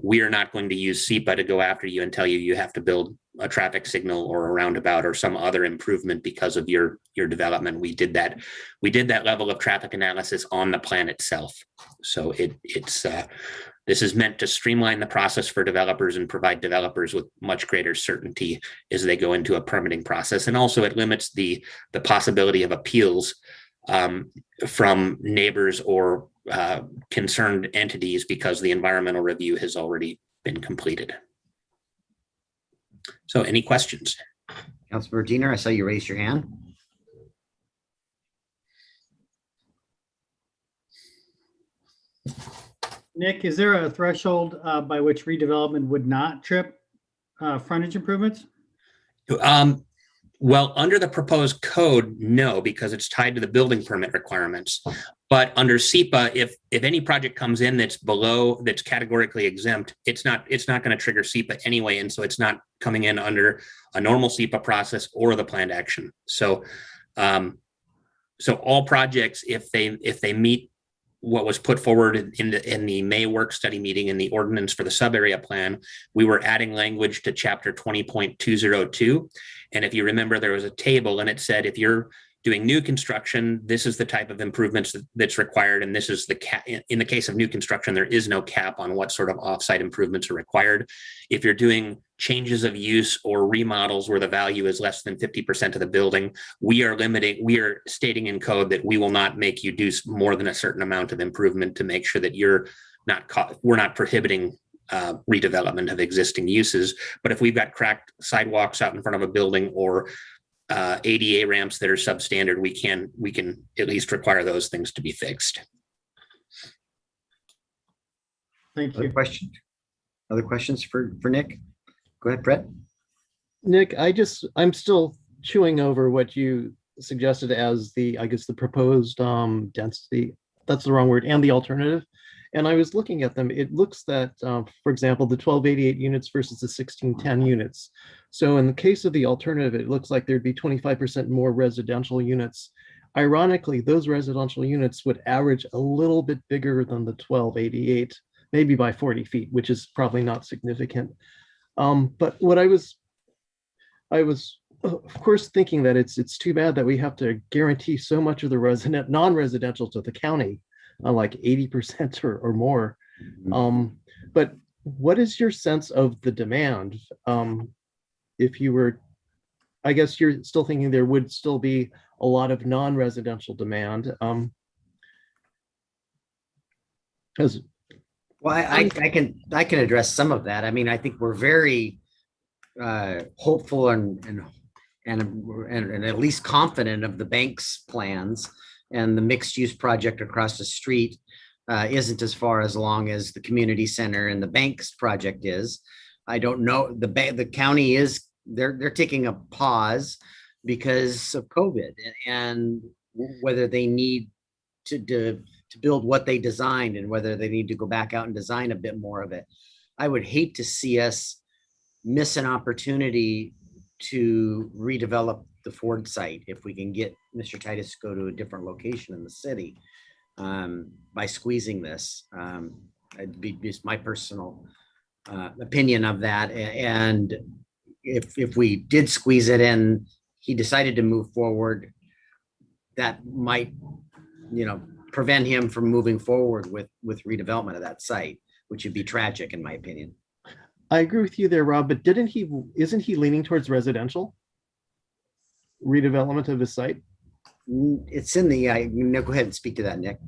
we are not going to use SEPA to go after you and tell you have to build a traffic signal or a roundabout or some other improvement because of your development. We did that level of traffic analysis on the plan itself. So this is meant to streamline the process for developers and provide developers with much greater certainty as they go into a permitting process. And also it limits the possibility of appeals from neighbors or concerned entities because the environmental review has already been completed. So any questions? Councilor Diener, I saw you raise your hand. Nick, is there a threshold by which redevelopment would not trip frontage improvements? Well, under the proposed code, no, because it's tied to the building permit requirements. But under SEPA, if any project comes in that's categorically exempt, it's not going to trigger SEPA anyway, and so it's not coming in under a normal SEPA process or the planned action. So so all projects, if they meet what was put forward in the May work study meeting in the ordinance for the sub-area plan, we were adding language to chapter 20.202. And if you remember, there was a table and it said, if you're doing new construction, this is the type of improvements that's required. And this is the cap. In the case of new construction, there is no cap on what sort of offsite improvements are required. If you're doing changes of use or remodels where the value is less than 50% of the building, we are stating in code that we will not make you do more than a certain amount of improvement to make sure that we're not prohibiting redevelopment of existing uses. But if we've got cracked sidewalks out in front of a building or ADA ramps that are substandard, we can at least require those things to be fixed. Thank Other you. questions? Other questions for Nick? Go ahead, Brett. Nick, I'm still chewing over what you suggested as the proposed density, that's the wrong word, and the alternative. And I was looking at them. It looks that, for example, the 1288 units versus the 1610 units. So in the case of the alternative, it looks like there'd be 25% more residential units. Ironically, those residential units would average a little bit bigger than the 1288, maybe by 40 feet, which is probably not significant. But what I was of course thinking that it's too bad that we have to guarantee so much of the non-residential to the county, like 80% or more. But what is your sense of the demand? If you were, I guess you're still thinking there would still be a lot of non-residential demand. Well, I can address some of that. I mean, I think we're very hopeful and at least confident of the bank's plans, and the mixed use project across the street isn't as far along as the community center and the bank's project is. I don't know, the county is, they're taking a pause because of COVID and whether they need to build what they designed and whether they need to go back out and design a bit more of it. I would hate to see us miss an opportunity to redevelop the Ford site if we can get Mr. Titus to go to a different location in the city by squeezing this. It'd be just my personal opinion of that. And if we did squeeze it in, he decided to move forward, that might, prevent him from moving forward with redevelopment of that site, which would be tragic in my opinion. I agree with you there, Rob, but isn't he leaning towards residential redevelopment of his site? It's in the, go ahead and speak to that, Nick.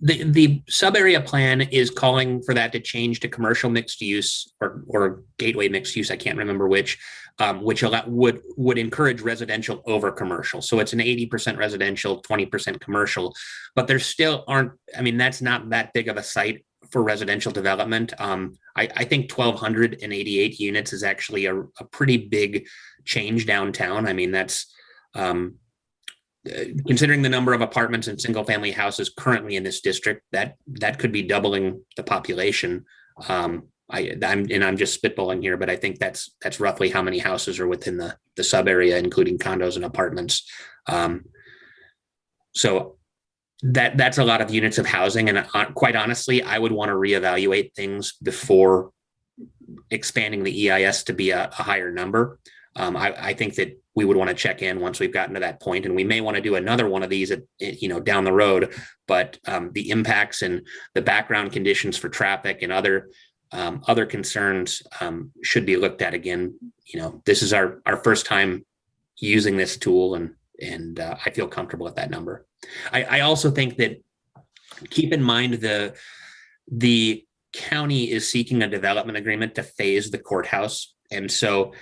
The sub-area plan is calling for that to change to commercial mixed use or gateway mixed use. I can't remember which would encourage residential over commercial. So it's an 80% residential, 20% commercial, but there still aren't, that's not that big of a site for residential development. I think 1,288 units is actually a pretty big change downtown. That's considering the number of apartments and single family houses currently in this district, that could be doubling the population. I'm just spitballing here, but I think that's roughly how many houses are within the sub area, including condos and apartments. So that's a lot of units of housing. And quite honestly, I would want to reevaluate things before expanding the EIS to be a higher number. I think that we would want to check in once we've gotten to that point, and we may want to do another one of these down the road, but the impacts and the background conditions for traffic and other concerns should be looked at again. This is our first time using this tool, and I feel comfortable with that number. I also think that keep in mind the county is seeking a development agreement to phase the courthouse. And so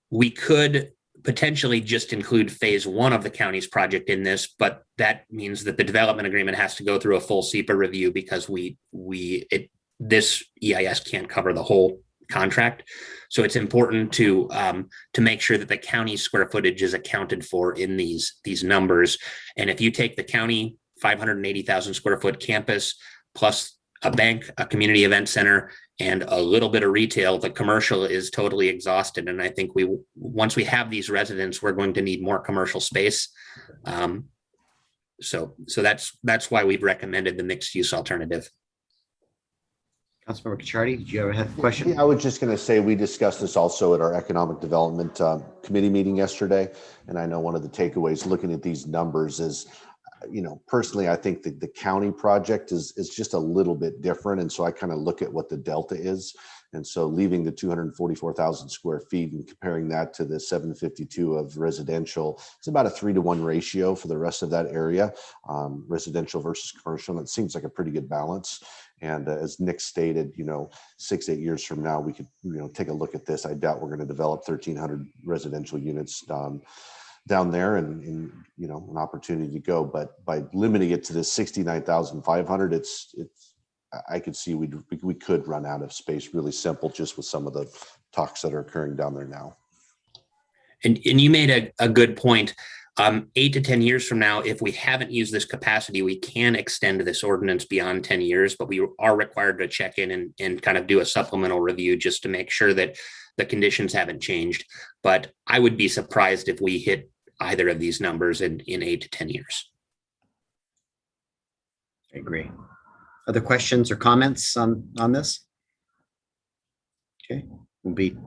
we could potentially just include phase one of the county's project in this, but that means that the development agreement has to go through a full SEPA review because this EIS can't cover the whole contract. So it's important to make sure that the county's square footage is accounted for in these numbers. And if you take the county 580,000 square foot campus plus a bank, a community event center, and a little bit of retail, the commercial is totally exhausted. And I think once we have these residents, we're going to need more commercial space. So that's why we've recommended the mixed use alternative. Councilmember Cacciardi, did you ever have a question? Yeah, I was just going to say, we discussed this also at our Economic Development Committee meeting yesterday. And I know one of the takeaways looking at these numbers is, personally, I think that the county project is just a little bit different. And so I kind of look at what the delta is. And so leaving the 244,000 square feet and comparing that to the 752 of residential, it's about a 3-to-1 ratio for the rest of that area, residential versus commercial. And it seems like a pretty good balance. And as Nick stated, 6-8 years from now, we could, take a look at this. I doubt we're going to develop 1,300 residential units down there and an opportunity to go. But by limiting it to the 69,500, I could see we could run out of space really simple just with some of the talks that are occurring down there now. And you made a good point. 8 to 10 years from now, if we haven't used this capacity, we can extend this ordinance beyond 10 years, but we are required to check in and kind of do a supplemental review just to make sure that the conditions haven't changed. But I would be surprised if we hit either of these numbers in 8 to 10 years. I agree. Other questions or comments on this? Okay, we'll be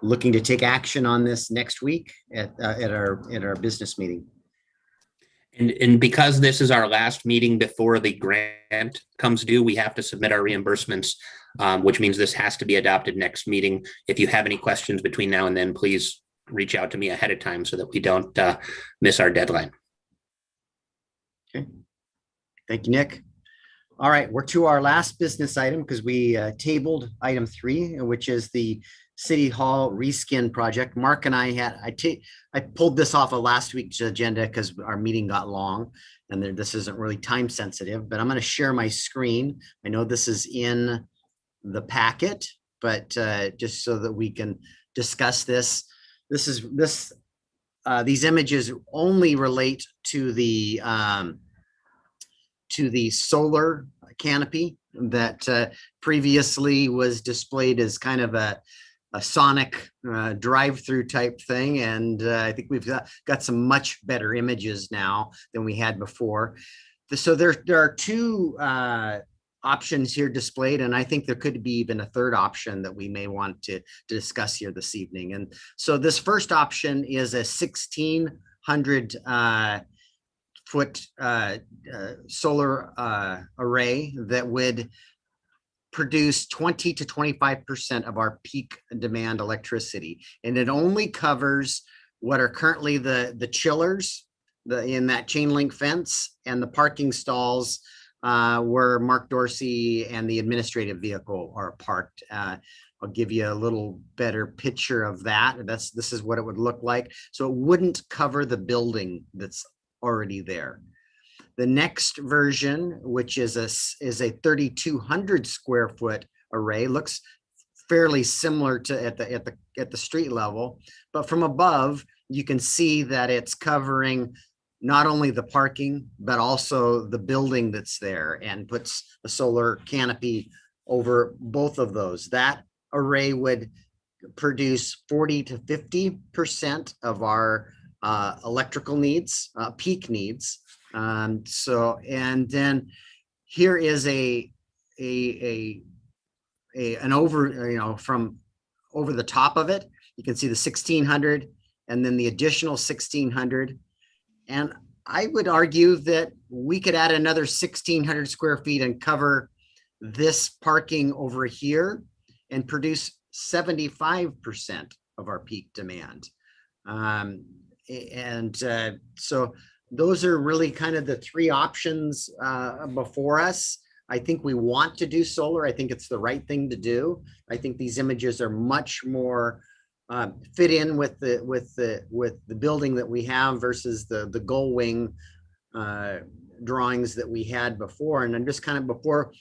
looking to take action on this next week at our business meeting. And because this is our last meeting before the grant comes due, we have to submit our reimbursements, which means this has to be adopted next meeting. If you have any questions between now and then, please reach out to me ahead of time so that we don't miss our deadline. Okay. Thank you, Nick. All right, we're to our last business item because we tabled item 3, which is the City Hall reskin project. Mark and I pulled this off of last week's agenda because our meeting got long and this isn't really time sensitive, but I'm going to share my screen. I know this is in the packet, but just so that we can discuss this. These images only relate to the solar canopy that previously was displayed as kind of a sonic drive-through type thing. And I think we've got some much better images now than we had before. So there are 2 options here displayed, and I think there could be even a third option that we may want to discuss here this evening. And so this first option is a 1,600 foot solar array that would produce 20 to 25% of our peak demand electricity. And it only covers what are currently the chillers in that chain link fence and the parking stalls where Mark Dorsey and the administrative vehicle are parked. I'll give you a little better picture of that. This is what it would look like. So it wouldn't cover the building that's already there. The next version, which is a 3,200 square foot array, looks fairly similar to at the street level, but from above you can see that it's covering not only the parking but also the building that's there, and puts a solar canopy over both of those. That array would produce 40 to 50% of our electrical needs, peak needs. And then here is an over, from over the top of it, you can see the 1,600 and then the additional 1,600. And I would argue that we could add another 1,600 square feet and cover this parking over here and produce 75% of our peak demand. So those are really kind of the 3 options before us. I think we want to do solar. I think it's the right thing to do. I think these images are much more fit in with the building that we have versus the Gull Wing drawings that we had before. And I'm just kind of before,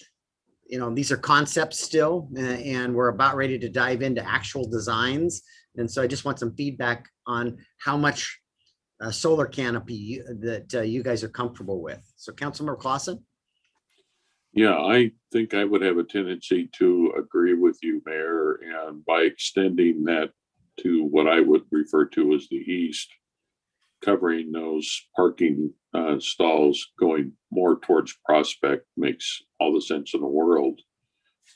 these are concepts still, and we're about ready to dive into actual designs. And so I just want some feedback on how much solar canopy that you guys are comfortable with. So Councilmember Clausen? Yeah, I think I would have a tendency to agree with you, Mayor, and by extending that to what I would refer to as the east, covering those parking stalls going more towards Prospect makes all the sense in the world.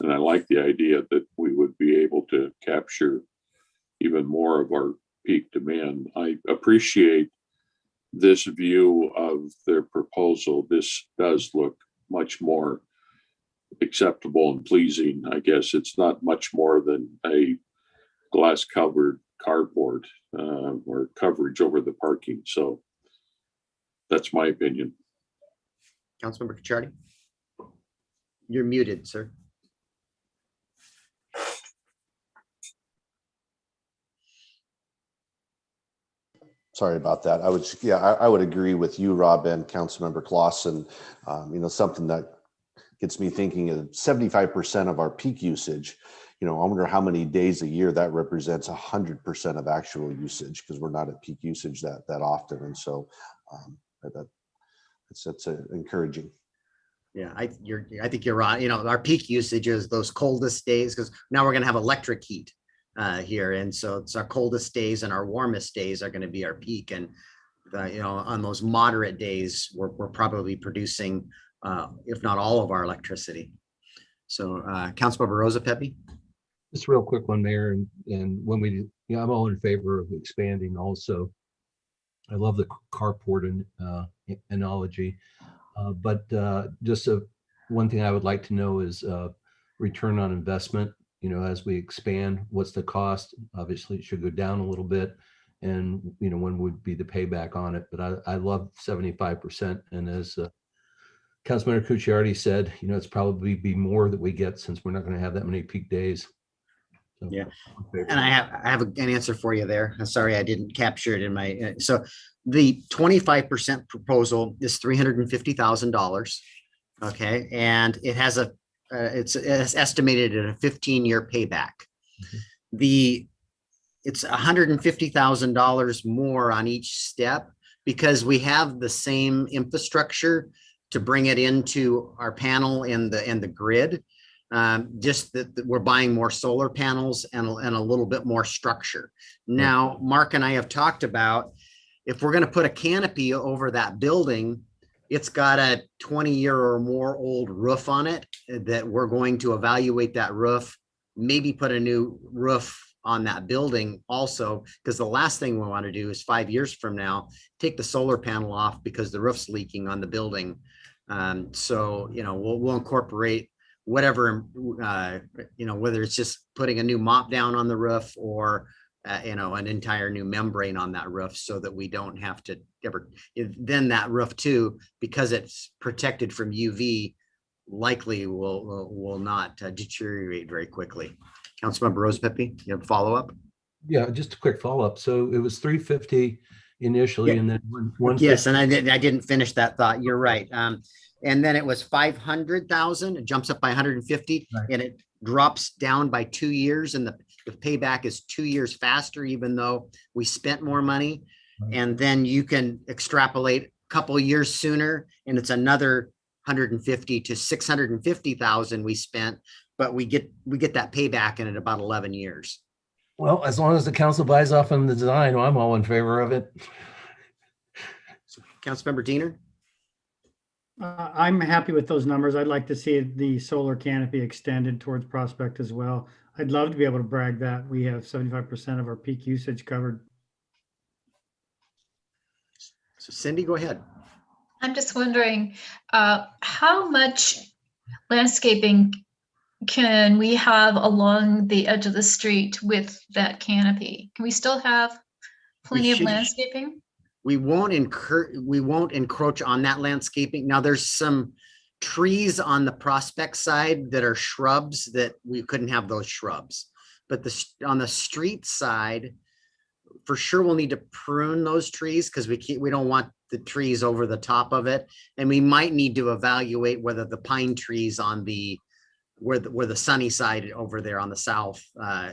And I like the idea that we would be able to capture even more of our peak demand. I appreciate this view of their proposal. This does look much more acceptable and pleasing. I guess it's not much more than a glass covered carport or coverage over the parking. So that's my opinion. Councilmember Kuchardi. You're muted, sir. Sorry about that. I would agree with you, Rob, and Councilmember Clausen. Something that gets me thinking of 75% of our peak usage. I wonder how many days a year that represents 100% of actual usage, because we're not at peak usage that often. And so that's encouraging. Yeah, I think you're right. Our peak usage is those coldest days, because now we're going to have electric heat here, and so it's our coldest days and our warmest days are going to be our peak. And on those moderate days, we're probably producing, if not all of our electricity. So, Councilmember Rosa Pepe. Just a real quick one, Mayor, and when I'm all in favor of expanding also. I love the carport analogy, but just one thing I would like to know is return on investment. As we expand, what's the cost? Obviously, it should go down a little bit, and when would be the payback on it? But I love 75%, and as Councilmember Kuchardi said, it's probably be more that we get since we're not going to have that many peak days. So, yeah, and I have an answer for you there. I'm sorry I didn't capture it in my. So the 25% proposal is $350,000. Okay, and it has it's estimated at a 15-year payback. It's $150,000 more on each step because we have the same infrastructure to bring it into our panel and the grid. Just that we're buying more solar panels and a little bit more structure. Now, Mark and I have talked about if we're going to put a canopy over that building, it's got a 20-year or more old roof on it, that we're going to evaluate that roof, maybe put a new roof on that building also, because the last thing we want to do is 5 years from now, take the solar panel off because the roof's leaking on the building. So, we'll incorporate whatever, whether it's just putting a new mop down on the roof or, an entire new membrane on that roof, so that we don't have to ever, then that roof too, because it's protected from UV, likely will not deteriorate very quickly. Councilmember Rose Pepe, you have a follow-up? Yeah, just a quick follow-up. So it was 350 initially, Yeah. and then one. Yes, and I didn't finish that thought. You're right. And then it was 500,000. It jumps up by 150, Right. and it drops down by 2 years, and the payback is 2 years faster, even though we spent more money. Right. And then you can extrapolate a couple of years sooner, and it's another 150 to 650,000 we spent, but we get that payback in about 11 years. Well, as long as the council buys off on the design, I'm all in favor of it. Councilmember Diener? I'm happy with those numbers. I'd like to see the solar canopy extended towards Prospect as well. I'd love to be able to brag that we have 75% of our peak usage covered. So Cindy, go ahead. I'm just wondering, how much landscaping can we have along the edge of the street with that canopy? Can we still have plenty of landscaping? We won't encroach on that landscaping. Now, there's some trees on the Prospect side that are shrubs that we couldn't have those shrubs. But on the street side, for sure we'll need to prune those trees because we don't want the trees over the top of it. And we might need to evaluate whether the pine trees on where the sunny side over there on the south,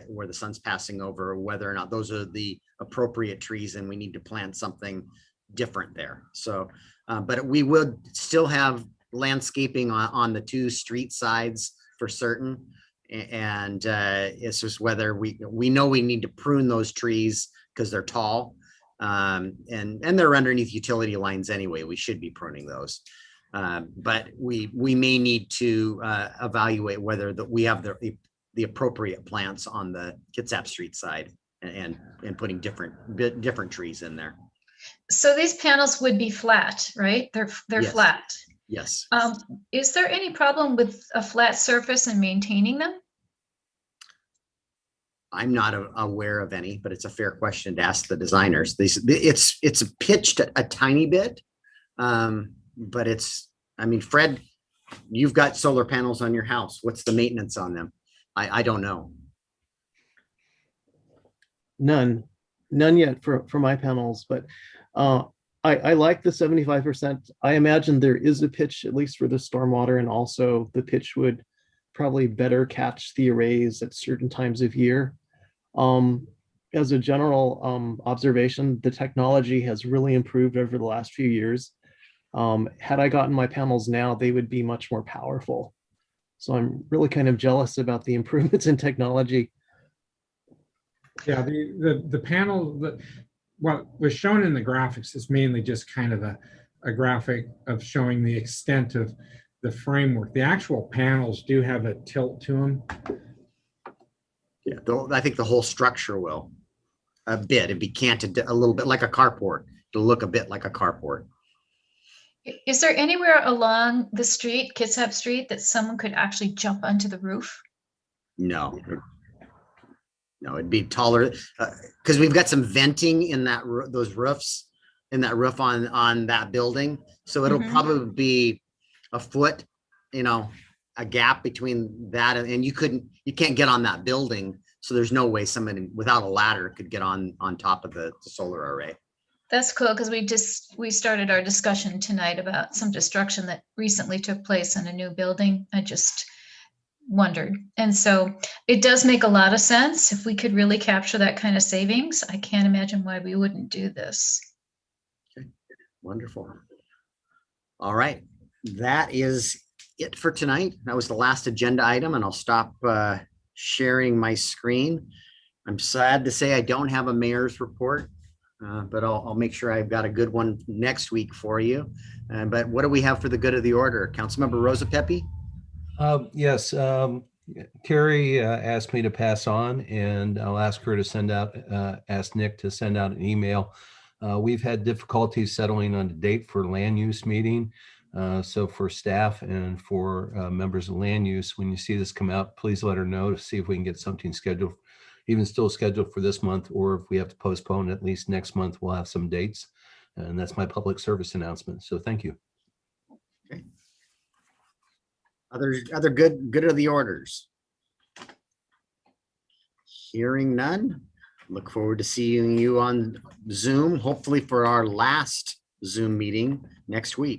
where the sun's passing over, whether or not those are the appropriate trees, and we need to plant something different there. So, but we would still have landscaping on the two street sides for certain. And it's just whether we know we need to prune those trees because they're tall. And they're underneath utility lines anyway. We should be pruning those. But we may need to evaluate whether we have the appropriate plants on the Kitsap Street side and putting different trees in there. So these panels would be flat, right? They're Yes. flat. Yes. Is there any problem with a flat surface and maintaining them? I'm not aware of any, but it's a fair question to ask the designers. It's pitched a tiny bit, but I mean, Fred, you've got solar panels on your house. What's the maintenance on them? I don't know. None yet for my panels, but I like the 75%. I imagine there is a pitch, at least for the stormwater, and also the pitch would probably better catch the arrays at certain times of year. As a general observation, the technology has really improved over the last few years. Had I gotten my panels now, they would be much more powerful. So I'm really kind of jealous about the improvements in technology. Yeah, the panel, what was shown in the graphics is mainly just kind of a graphic of showing the extent of the framework. The actual panels do have a tilt to them. Yeah, I think the whole structure will a bit. It'd be canted a little bit like a carport. It'll look a bit like a carport. Is there anywhere along the street, Kitsap Street, that someone could actually jump onto the roof? No. No, it'd be taller because we've got some venting in those roofs, in that roof on that building. So it'll probably be a foot, a gap between that and you can't get on that building. So there's no way somebody without a ladder could get on top of the solar array. That's cool, because we started our discussion tonight about some destruction that recently took place in a new building. I just wondered. And so it does make a lot of sense. If we could really capture that kind of savings, I can't imagine why we wouldn't do this. Okay. Wonderful. All right. That is it for tonight. That was the last agenda item, and I'll stop sharing my screen. I'm sad to say I don't have a mayor's report, but I'll make sure I've got a good one next week for you. But what do we have for the good of the order? Councilmember Rosa Pepe? Yes, Carrie asked me to pass on, and I'll ask her to ask Nick to send out an email. We've had difficulties settling on a date for land use meeting. So for staff and for members of land use, when you see this come out, please let her know to see if we can get something scheduled, even still scheduled for this month, or if we have to postpone at least next month, we'll have some dates. And that's my public service announcement. So thank you. Okay. Other good of the orders? Hearing none. Look forward to seeing you on Zoom, hopefully for our last Zoom meeting next week.